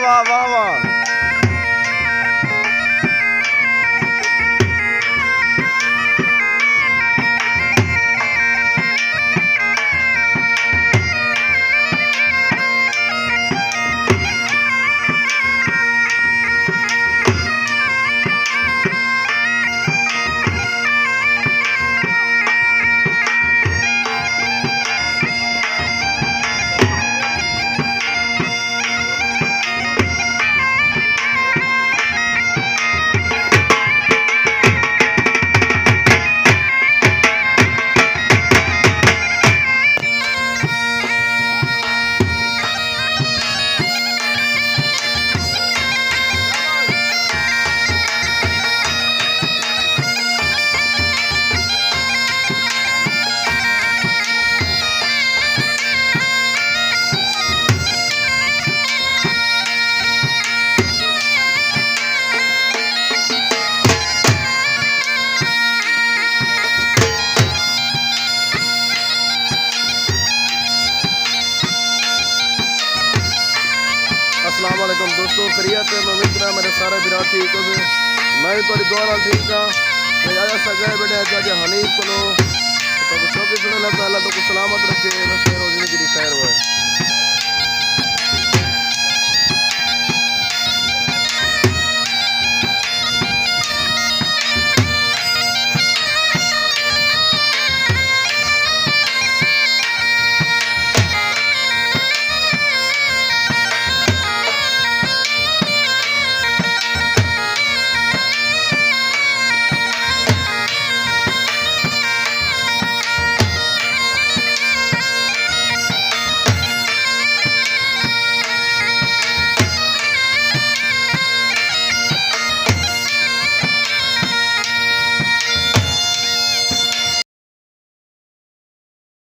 वाह वाह वाह। अस्सलाम वालेकुम दोस्तों, खैरियत है। मैं उम्मीद मेरे सारे बिरा ठीक हो। मैं भी थोड़ी दुआ ठीक हाँ। आया सगए बेटे अज हनीफ को तो कुछ सुने अल्लाह तो कुछ सलामत रखे, रोजनी की खैर हुआ है।